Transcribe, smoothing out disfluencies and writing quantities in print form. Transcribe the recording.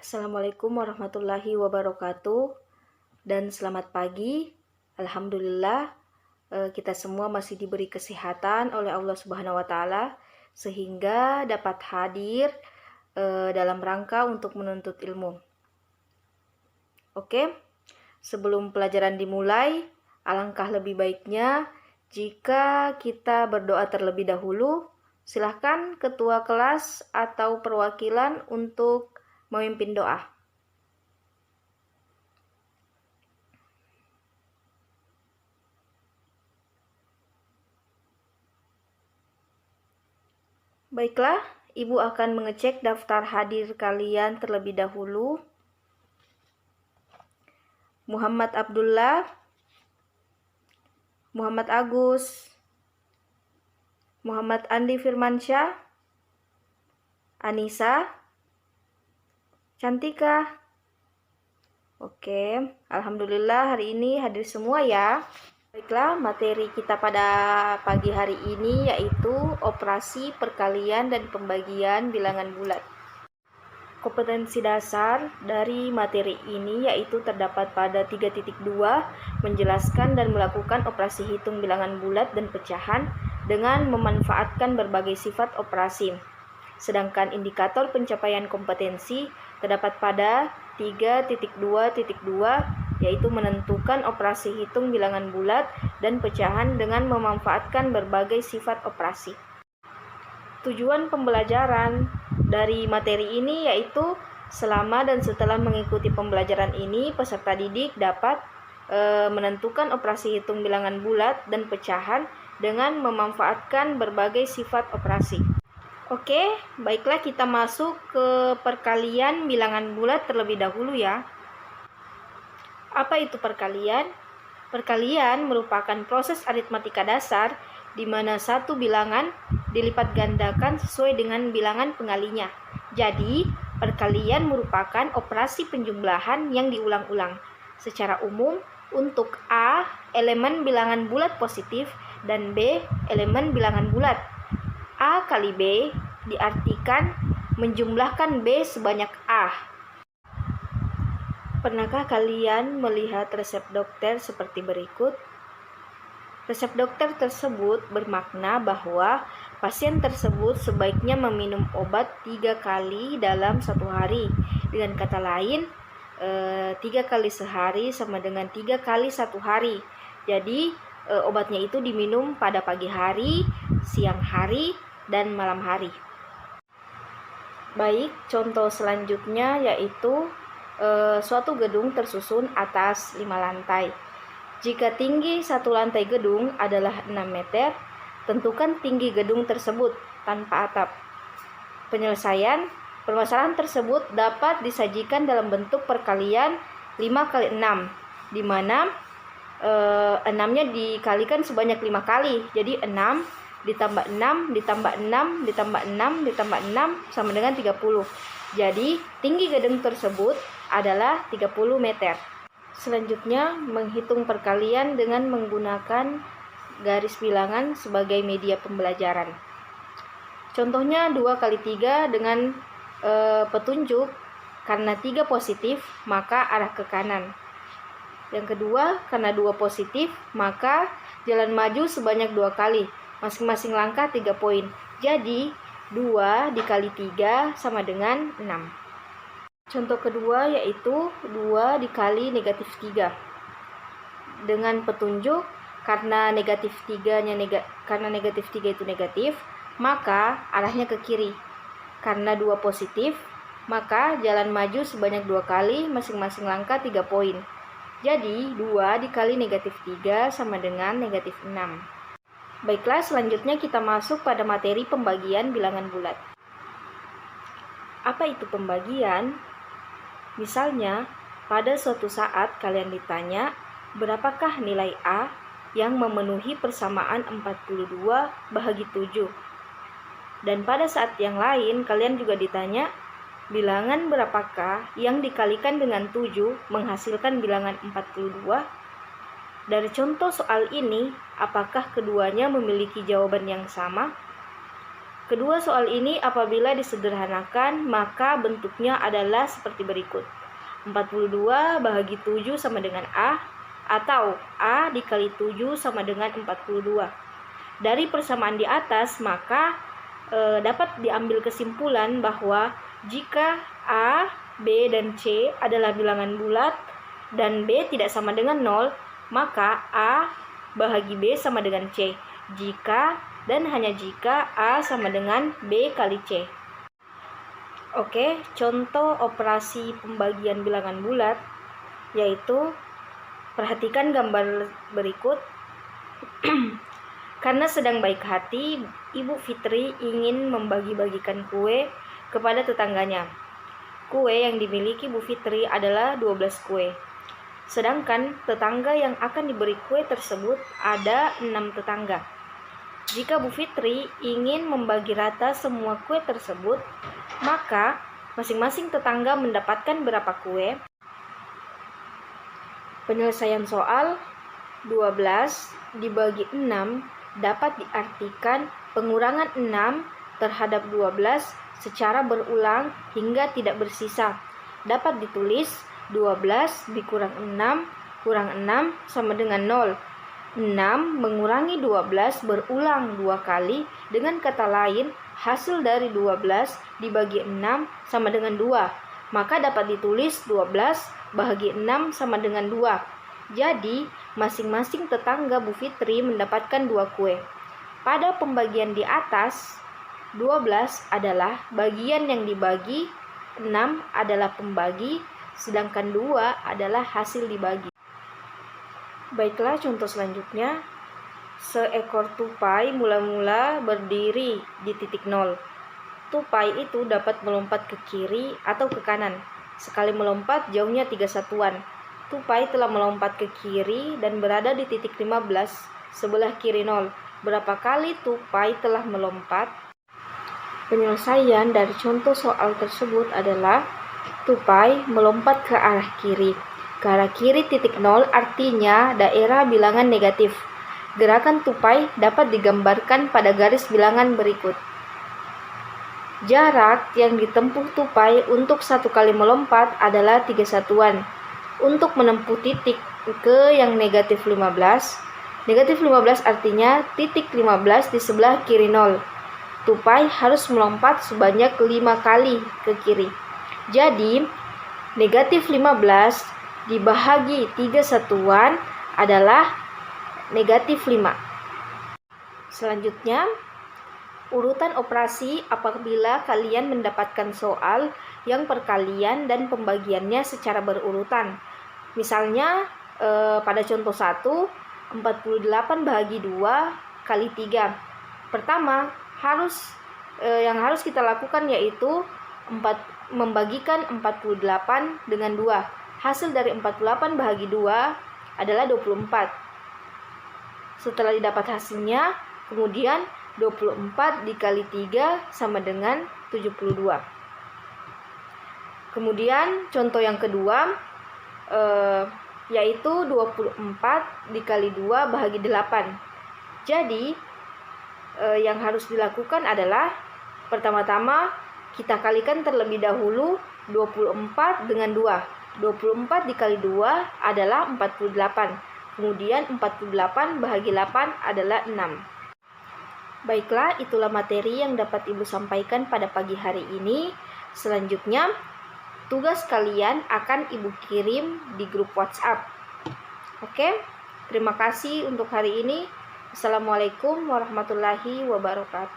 Assalamualaikum warahmatullahi wabarakatuh dan selamat pagi. Alhamdulillah kita semua masih diberi kesehatan oleh Allah Subhanahu wa taala sehingga dapat hadir dalam rangka untuk menuntut ilmu. Oke. Sebelum pelajaran dimulai, alangkah lebih baiknya jika kita berdoa terlebih dahulu. Silahkan ketua kelas atau perwakilan untuk memimpin doa. Baiklah, Ibu akan mengecek daftar hadir kalian terlebih dahulu. Muhammad Abdullah, Muhammad Agus, Muhammad Andi Firmansyah, Anissa, Cantika. Oke, alhamdulillah hari ini hadir semua ya. Baiklah, materi kita pada pagi hari ini yaitu operasi perkalian dan pembagian bilangan bulat. Kompetensi dasar dari materi ini yaitu terdapat pada 3.2, menjelaskan dan melakukan operasi hitung bilangan bulat dan pecahan dengan memanfaatkan berbagai sifat operasi. Sedangkan indikator pencapaian kompetensi terdapat pada 3.2.2 yaitu menentukan operasi hitung bilangan bulat dan pecahan dengan memanfaatkan berbagai sifat operasi. Tujuan pembelajaran dari materi ini yaitu selama dan setelah mengikuti pembelajaran ini peserta didik dapat menentukan operasi hitung bilangan bulat dan pecahan dengan memanfaatkan berbagai sifat operasi. Oke, baiklah kita masuk ke perkalian bilangan bulat terlebih dahulu ya. Apa itu perkalian? Perkalian merupakan proses aritmatika dasar di mana satu bilangan dilipat gandakan sesuai dengan bilangan pengalinya. Jadi, perkalian merupakan operasi penjumlahan yang diulang-ulang. Secara umum, untuk A, elemen bilangan bulat positif, dan B, elemen bilangan bulat. A kali B diartikan menjumlahkan B sebanyak A. Pernahkah kalian melihat resep dokter seperti berikut? Resep dokter tersebut bermakna bahwa pasien tersebut sebaiknya meminum obat 3 kali dalam 1 hari. Dengan kata lain, 3 kali sehari sama dengan 3 kali 1 hari. Jadi, obatnya itu diminum pada pagi hari, siang hari, dan malam hari. Baik, contoh selanjutnya yaitu suatu gedung tersusun atas 5 lantai. Jika tinggi satu lantai gedung adalah 6 meter, tentukan tinggi gedung tersebut tanpa atap. Penyelesaian permasalahan tersebut dapat disajikan dalam bentuk perkalian 5 kali 6, di mana 6-nya dikalikan sebanyak 5 kali. Jadi 6 ditambah 6 ditambah 6 ditambah 6 ditambah 6 sama dengan 30. Jadi tinggi gedung tersebut adalah 30 meter. Selanjutnya, menghitung perkalian dengan menggunakan garis bilangan sebagai media pembelajaran. Contohnya 2 kali 3 dengan petunjuk karena 3 positif maka arah ke kanan. Yang kedua, karena 2 positif maka jalan maju sebanyak 2 kali. Masing-masing langkah 3 poin. Jadi 2 dikali 3 sama dengan 6. Contoh kedua yaitu 2 dikali negatif 3. Dengan petunjuk karena negatif 3 itu negatif, maka arahnya ke kiri. Karena 2 positif, maka jalan maju sebanyak 2 kali, masing-masing langkah 3 poin. Jadi 2 dikali negatif 3 sama dengan negatif 6. Baiklah, selanjutnya kita masuk pada materi pembagian bilangan bulat. Apa itu pembagian? Misalnya, pada suatu saat kalian ditanya, berapakah nilai A yang memenuhi persamaan 42 bahagi 7? Dan pada saat yang lain, kalian juga ditanya, bilangan berapakah yang dikalikan dengan 7 menghasilkan bilangan 42? Dari contoh soal ini, apakah keduanya memiliki jawaban yang sama? Kedua soal ini apabila disederhanakan maka bentuknya adalah seperti berikut. 42 bahagi 7 sama dengan A, atau A dikali 7 sama dengan 42. Dari persamaan di atas maka dapat diambil kesimpulan bahwa jika A, B, dan C adalah bilangan bulat dan B tidak sama dengan 0, maka A bahagi B sama dengan C. Jika dan hanya jika A sama dengan B kali C. Oke, contoh operasi pembagian bilangan bulat yaitu perhatikan gambar berikut. Karena sedang baik hati, Ibu Fitri ingin membagi-bagikan kue kepada tetangganya. Kue yang dimiliki Bu Fitri adalah 12 kue. Sedangkan tetangga yang akan diberi kue tersebut ada 6 tetangga. Jika Bu Fitri ingin membagi rata semua kue tersebut, maka masing-masing tetangga mendapatkan berapa kue? Penyelesaian soal 12 dibagi 6 dapat diartikan pengurangan 6 terhadap 12 secara berulang hingga tidak bersisa. Dapat ditulis 12 dikurang 6 kurang 6 sama dengan 0. 6 mengurangi 12 berulang 2 kali, dengan kata lain hasil dari 12 dibagi 6 sama dengan 2, maka dapat ditulis 12 bahagi 6 sama dengan 2. Jadi masing-masing tetangga Bu Fitri mendapatkan 2 kue. Pada pembagian di atas, 12 adalah bagian yang dibagi, 6 adalah pembagi, sedangkan 2 adalah hasil dibagi. Baiklah, contoh selanjutnya. Seekor tupai mula-mula berdiri di titik 0. Tupai itu dapat melompat ke kiri atau ke kanan. Sekali melompat jauhnya 3 satuan. Tupai telah melompat ke kiri dan berada di titik 15, sebelah kiri 0. Berapa kali tupai telah melompat? Penyelesaian dari contoh soal tersebut adalah tupai melompat ke arah kiri. Ke arah kiri titik 0 artinya daerah bilangan negatif. Gerakan tupai dapat digambarkan pada garis bilangan berikut. Jarak yang ditempuh tupai untuk 1 kali melompat adalah 3 satuan. Untuk menempuh titik ke yang negatif 15, negatif 15 artinya titik 15 di sebelah kiri 0. Tupai harus melompat sebanyak 5 kali ke kiri. Jadi, negatif 15 dibahagi 3 satuan adalah negatif 5. Selanjutnya, urutan operasi apabila kalian mendapatkan soal yang perkalian dan pembagiannya secara berurutan. Misalnya pada contoh 1, 48 bahagi 2 kali 3. Pertama, yang harus kita lakukan yaitu membagikan 48 dengan 2. Hasil dari 48 bahagi 2 adalah 24. Setelah didapat hasilnya, kemudian 24 dikali 3 sama dengan 72. Kemudian contoh yang kedua yaitu 24 dikali 2 bahagi 8. Jadi yang harus dilakukan adalah pertama-tama kita kalikan terlebih dahulu 24 dengan 2. 24 dikali 2 adalah 48. Kemudian 48 bahagi 8 adalah 6. Baiklah, itulah materi yang dapat Ibu sampaikan pada pagi hari ini. Selanjutnya, tugas kalian akan Ibu kirim di grup WhatsApp. Oke, terima kasih untuk hari ini. Assalamualaikum warahmatullahi wabarakatuh.